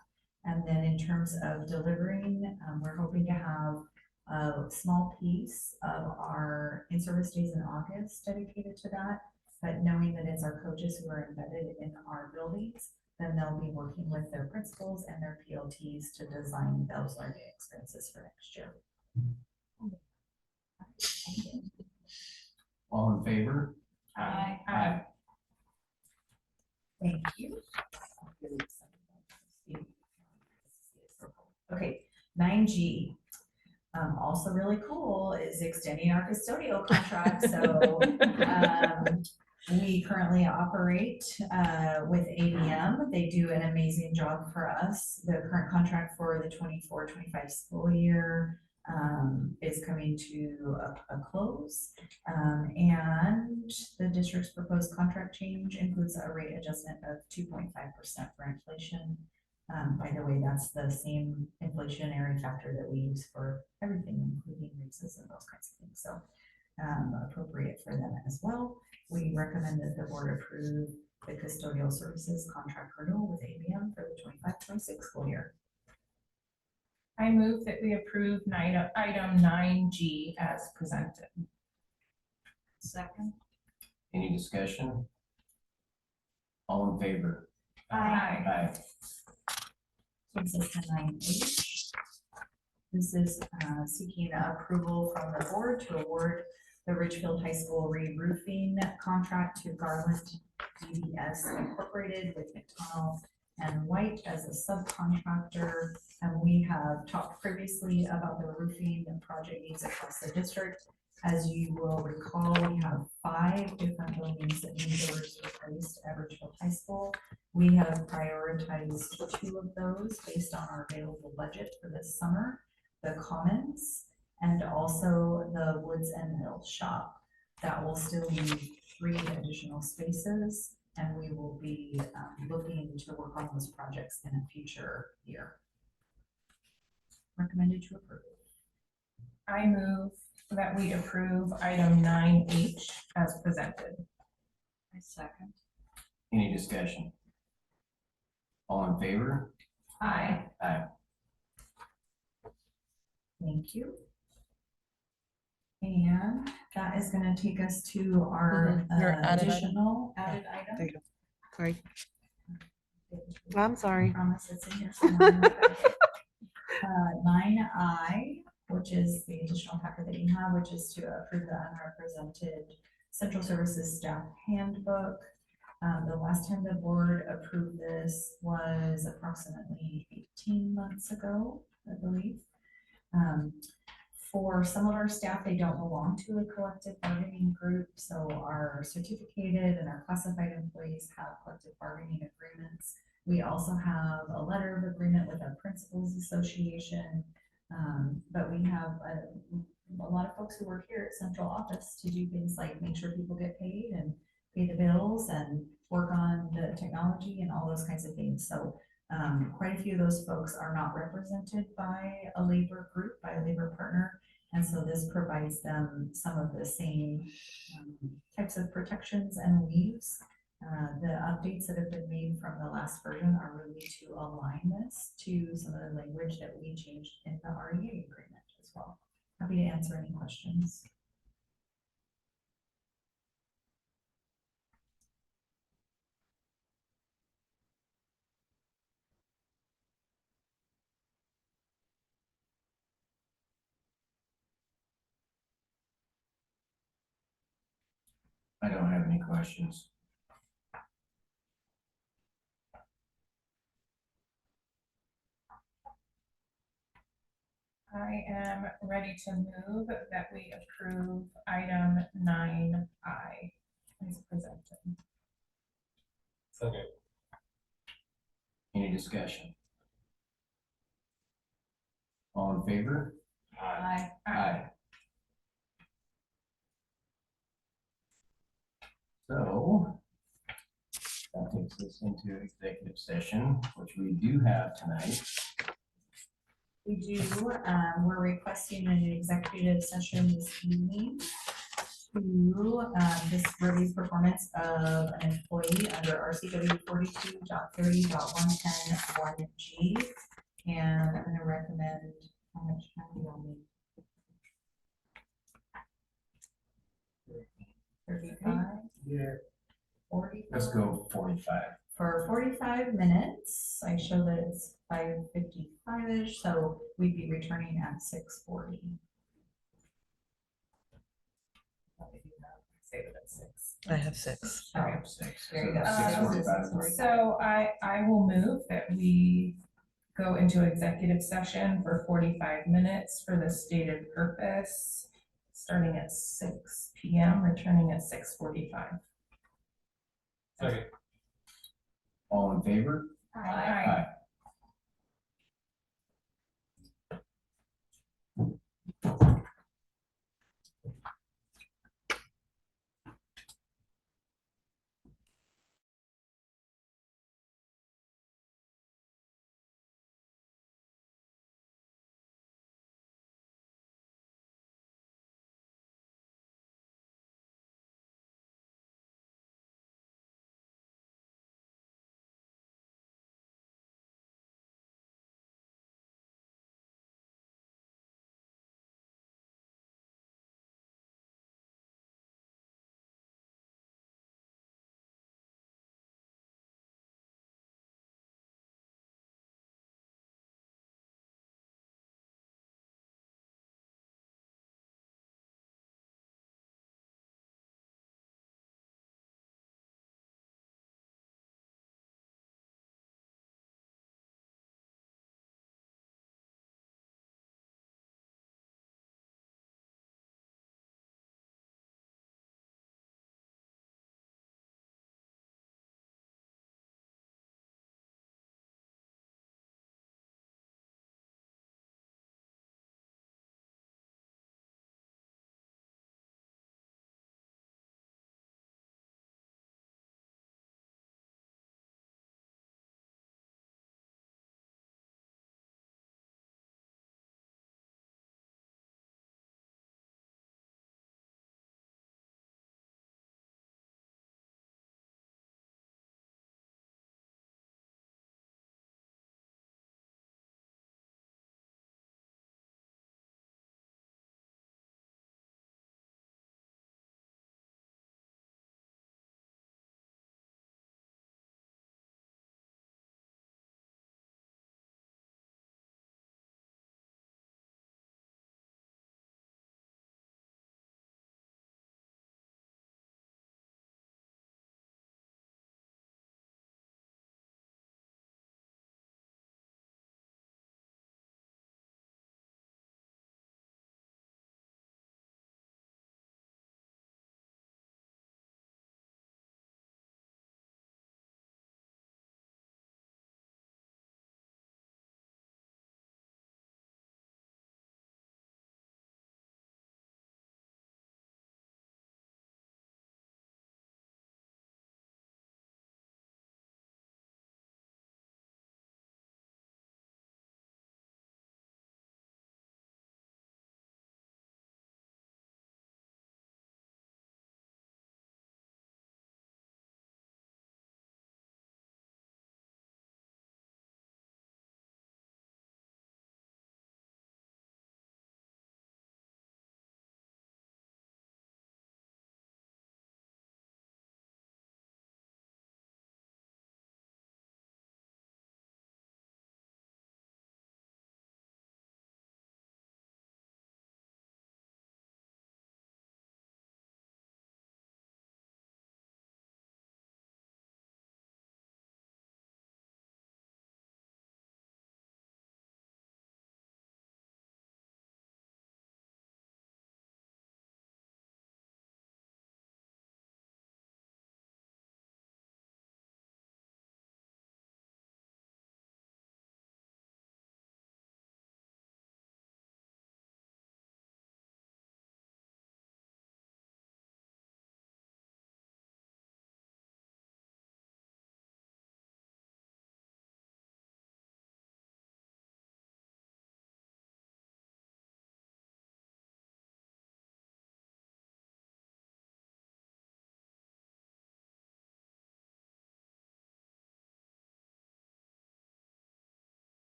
And then in terms of delivering, we're hoping to have a small piece of our in-service days in August dedicated to that. But knowing that it's our coaches who are embedded in our buildings, then they'll be working with their principals and their PLTs to design those learning experiences for next year. All in favor? Aye. Aye. Thank you. Okay, 9G. Also really cool is extending our custodial contract. So we currently operate with ABM. They do an amazing job for us. The current contract for the 24-25 school year is coming to a close. And the district's proposed contract change includes a rate adjustment of 2.5% for inflation. By the way, that's the same inflationary factor that we use for everything, including raises and those kinds of things. So appropriate for them as well. We recommend that the board approve the custodial services contract renewal with ABM for the 25-26 school year. I move that we approve item 9G as presented. Second. Any discussion? All in favor? Aye. Aye. Takes us to 9H. This is seeking approval from the board to award the Ridgefield High School re-roofing contract to Garland DBS Incorporated with McDonald and White as a subcontractor. And we have talked previously about the roofing project needs across the district. As you will recall, we have 5 different buildings that need doors replaced at Ridgefield High School. We have prioritized 2 of those based on our available budget for this summer, the Commons and also the Woods and Mill Shop. That will still leave 3 additional spaces, and we will be looking to work on those projects in a future year. Recommended to approve. I move that we approve item 9H as presented. I second. Any discussion? All in favor? Aye. Aye. Thank you. And that is gonna take us to our Your added item. additional added There item. you go. Sorry. I'm sorry. Promise it's in here somewhere. 9I, which is the additional packet that you have, which is to approve the unrepresented Central Services Staff Handbook. The last time the board approved this was approximately 18 months ago, I believe. For some of our staff, they don't belong to a collective bargaining group, so our certificated and our classified employees have collective bargaining agreements. We also have a letter of agreement with our Principals Association, but we have a lot of folks who work here at central office to do things like make sure people get paid and pay the bills and work on the technology and all those kinds of things. So quite a few of those folks are not represented by a labor group, by a labor partner. And so this provides them some of the same types of protections and leaves. The updates that have been made from the last version are really to align this to some of the language that we changed in the REA agreement as well. Happy to answer any questions. I don't have any questions. I am ready to move that we approve item 9I as presented. Second. Any discussion? All in favor? Aye. Aye. So that takes us into executive session, which we do have tonight. We do, we're requesting an executive session this evening to this review performance of an employee under RCW 42.30.110.1G. And I'm gonna recommend, how much time do you want me? 35? Yeah. 45? Let's go 45. For 45 minutes. I show that it's 5:55-ish, so we'd be returning at 6:40. Save it at 6. I have 6. I have 6. There you go. So 6:45. So I will move that we go into executive session for 45 minutes for the stated purpose, starting at 6 PM, returning at 6:45. Second. All in favor? Aye.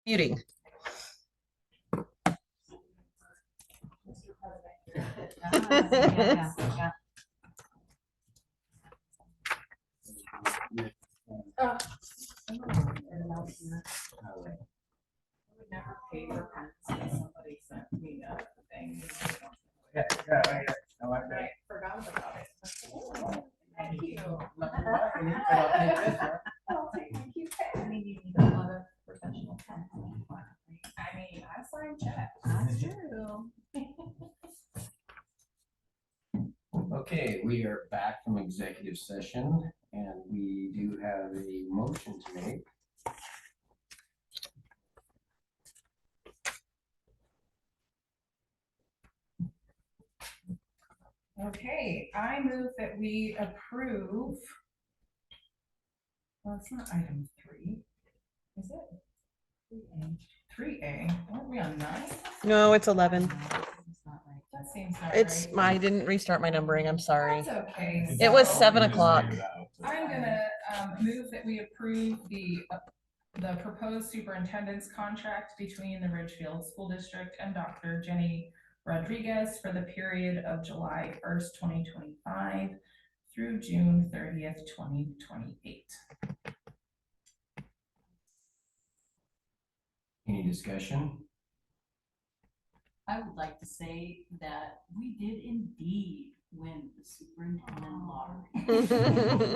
Muting. Yeah. Would never pay for pens if somebody sent me a thing. Yeah, I like I forgot about it. Thank you. I'll take my cute pen. I mean, you need a lot of professional pens. I mean, I sign checks. That's true. Okay, we are back from executive session and we do have a motion to make. Okay, I move that we approve. Well, it's not item 3, is it? 3A, aren't we on 9? No, it's 11. That seems not It's right. I didn't restart my numbering. I'm sorry. That's okay. It was So 7 o'clock. I'm gonna move that we approve the proposed superintendent's contract between the Ridgefield School District and Dr. Jenny Rodriguez for the period of July 1st, 2025 through June 30th, 2028. Any discussion? I would like to say that we did indeed win the superintendent lottery.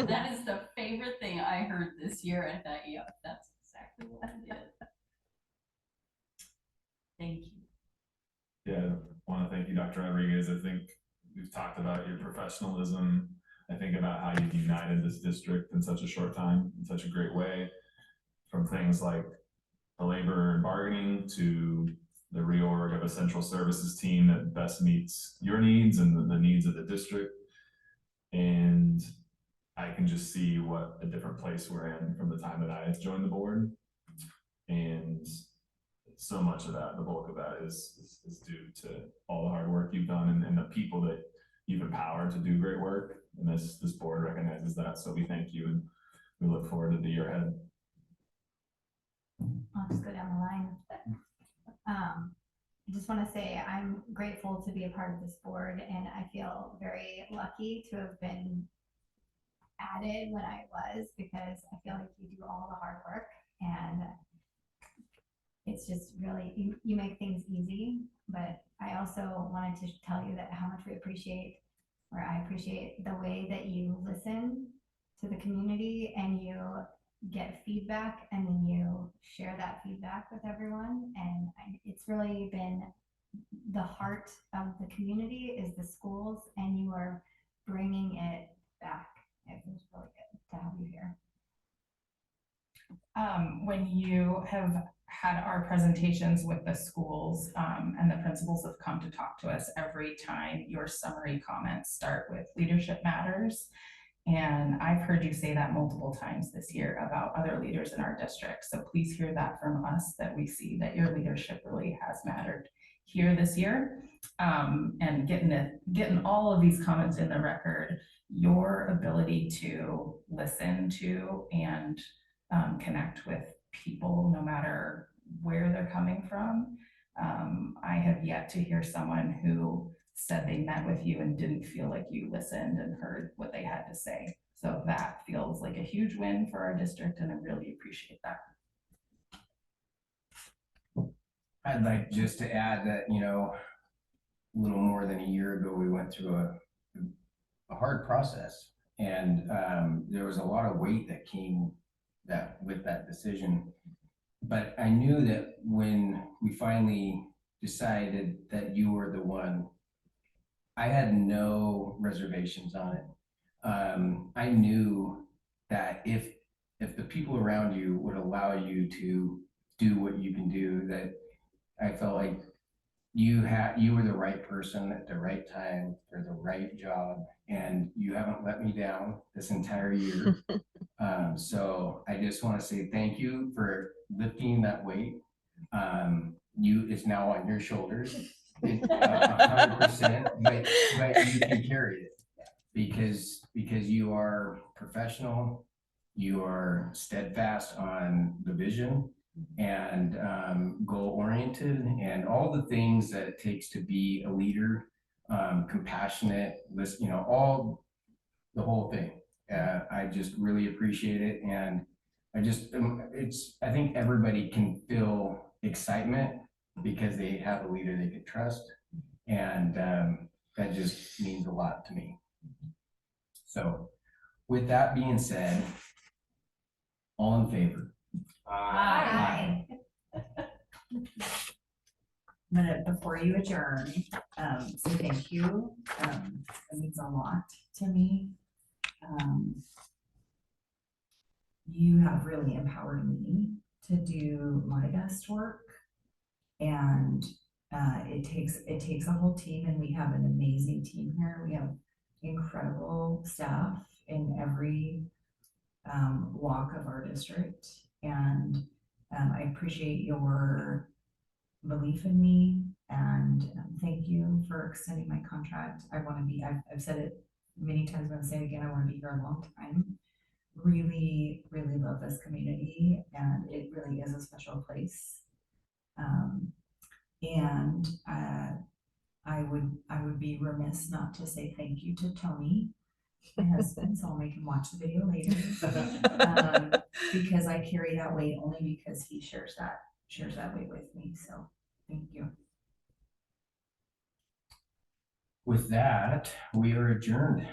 That is the favorite thing I heard this year. I thought, yeah, that's exactly what I did. Thank you. Yeah, I want to thank you, Dr. Rodriguez. I think we've talked about your professionalism. I think about how you've united this district in such a short time, in such a great way, from things like the labor and bargaining to the reorg of a central services team that best meets your needs and the needs of the district. And I can just see what a different place we're in from the time that I joined the board. And so much of that, the bulk of that is due to all the hard work you've done and the people that you've empowered to do great work. And this board recognizes that. So we thank you and we look forward to the year ahead. I'll just go down the line. I just want to say I'm grateful to be a part of this board, and I feel very lucky to have been added when I was, because I feel like you do all the hard work, and it's just really, you make things easy. But I also wanted to tell you that how much we appreciate, or I appreciate the way that you listen to the community and you get feedback and then you share that feedback with everyone. And it's really been the heart of the community is the schools, and you are bringing it back. It was really good to have you here. When you have had our presentations with the schools and the principals have come to talk to us, every time your summary comments start with leadership matters. And I've heard you say that multiple times this year about other leaders in our district. So please hear that from us, that we see that your leadership really has mattered here this year. And getting all of these comments in the record, your ability to listen to and connect with people, no matter where they're coming from. I have yet to hear someone who said they met with you and didn't feel like you listened and heard what they had to say. So that feels like a huge win for our district, and I really appreciate that. I'd like just to add that, a little more than a year ago, we went through a hard process, and there was a lot of weight that came with that decision. But I knew that when we finally decided that you were the one, I had no reservations on it. I knew that if the people around you would allow you to do what you can do, that I felt like you were the right person at the right time for the right job, and you haven't let me down this entire year. So I just want to say thank you for lifting that weight. It's now on your shoulders, 100%, but you can carry it because you are professional, you are steadfast on the vision, and goal-oriented, and all the things that it takes to be a leader, compassionate, listen, all the whole thing. I just really appreciate it, and I think everybody can feel excitement because they have a leader they can trust, and that just means a lot to me. So, with that being said, all in favor? Aye. I'm gonna, before you adjourn, say thank you. It means a lot to me. You have really empowered me to do my best work. And it takes a whole team, and we have an amazing team here. We have incredible staff in every walk of our district. And I appreciate your belief in me, and thank you for extending my contract. I've said it many times, I'm gonna say it again, I want to be here a long time. Really, really love this community, and it really is a special place. And I would be remiss not to say thank you to Tony, my husband, so I'll make him watch the video later. Because I carry that weight only because he shares that weight with me, so thank you. With that, we are adjourned.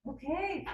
Okay,